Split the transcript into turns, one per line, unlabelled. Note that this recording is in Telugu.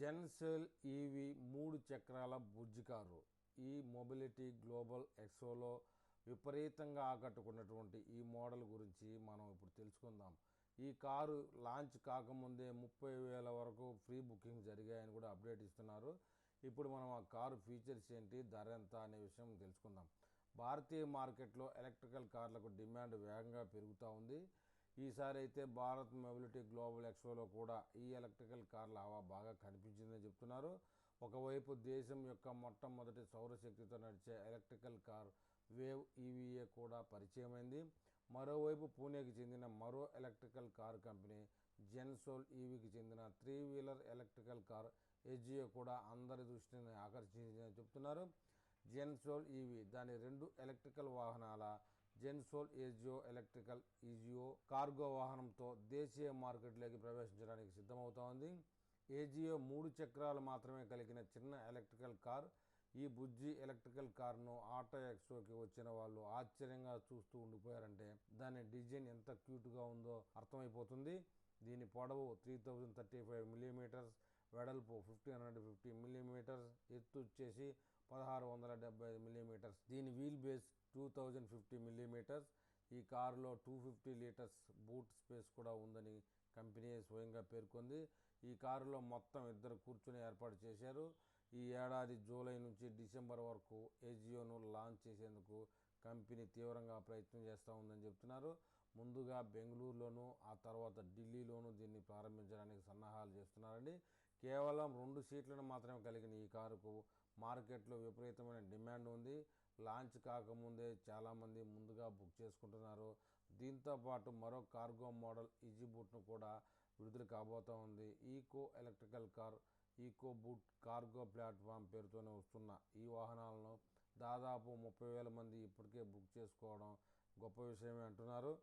జెన్సెల్ ఈవీ 3 చక్రాల బుజ్జి కారు ఈ మొబిలిటీ గ్లోబల్ ఎక్స్పోలో విపరీతంగా ఆకట్టుకున్నటువంటి ఈ మోడల్ గురించి మనం ఇప్పుడు తెలుసుకుందాం. ఈ కారు లాంచ్ కాకముందే 30,000 వరకు ఫ్రీ బుకింగ్ జరిగాయని కూడా అప్డేట్ ఇస్తున్నారు. ఇప్పుడు మనం ఆ కారు ఫీచర్స్ ఏంటి, ధర ఎంత అనే విషయం తెలుసుకుందాం. భారతీయ మార్కెట్లో ఎలక్ట్రికల్ కార్లకు డిమాండ్ వేగంగా పెరుగుతూ ఉంది. ఈసారి అయితే భారత్ మొబిలిటీ గ్లోబల్ ఎక్స్పోలో కూడా ఈ ఎలక్ట్రికల్ కార్ల హవా బాగా కనిపించిందని చెప్తున్నారు. ఒకవైపు దేశం యొక్క మొట్టమొదటి సౌరశక్తితో నడిచే ఎలక్ట్రికల్ కార్ వేవ్ ఈవీఏ కూడా పరిచయమైంది. మరోవైపు పూణేకి చెందిన మరో ఎలక్ట్రికల్ కార్ కంపెనీ జెన్సోల్ ఈవీకి చెందిన 3 వీలర్ ఎలక్ట్రికల్ కార్ ఎజియో కూడా అందరి దృష్టిని ఆకర్షించిందని చెప్తున్నారు. జెన్సోల్ ఈవీ దాని 2 ఎలక్ట్రికల్ వాహనాల జెన్సోల్ ఎజియో ఎలక్ట్రికల్ ఈజియో కార్గో వాహనంతో దేశీయ మార్కెట్లోకి ప్రవేశించడానికి సిద్ధమవుతోంది. ఏజియో 3 చక్రాలు మాత్రమే కలిగిన చిన్న ఎలక్ట్రికల్ కార్. ఈ బుజ్జి ఎలక్ట్రికల్ కార్ను ఆటో ఎక్స్పోకి వచ్చిన వాళ్ళు ఆశ్చర్యంగా చూస్తూ ఉండిపోయారంటే దాని డిజైన్ ఎంత క్యూట్గా ఉందో అర్థమైపోతుంది. దీని పొడవు 3035 మిల్లీమీటర్స్, వెడల్పు 1550 మిల్లీమీటర్స్, ఎత్తు వచ్చేసి 1675 మిల్లీమీటర్స్. దీని వీల్ బేస్ 2050 మిల్లీమీటర్స్. ఈ కారులో 250 లీటర్స్ బూట్ స్పేస్ కూడా ఉందని కంపెనీ స్వయంగా పేర్కొంది. ఈ కారులో మొత్తం 2 కూర్చుని ఏర్పాటు చేశారు. ఈ ఏడాది జూలై నుంచి డిసెంబర్ వరకు ఏజియోను లాంచ్ చేసేందుకు కంపెనీ తీవ్రంగా ప్రయత్నం చేస్తూ ఉందని చెప్తున్నారు. ముందుగా బెంగళూరులోను, ఆ తర్వాత ఢిల్లీలోను దీన్ని ప్రారంభించడానికి సన్నాహాలు చేస్తున్నారండి. కేవలం 2 సీట్లను మాత్రమే కలిగిన ఈ కారుకు మార్కెట్లో విపరీతమైన డిమాండ్ ఉంది. లాంచ్ కాకముందే చాలామంది ముందుగా బుక్ చేసుకుంటున్నారు. దీంతో పాటు మరో కార్గో మోడల్ ఈజీ బూట్ను కూడా విడుదల కాబోతూ ఉంది. Eco electrical car eco boot cargo platform పేరుతోనే వస్తున్న ఈ వాహనాలను దాదాపు 30,000 మంది ఇప్పటికే బుక్ చేసుకోవడం గొప్ప విషయమే అంటున్నారు.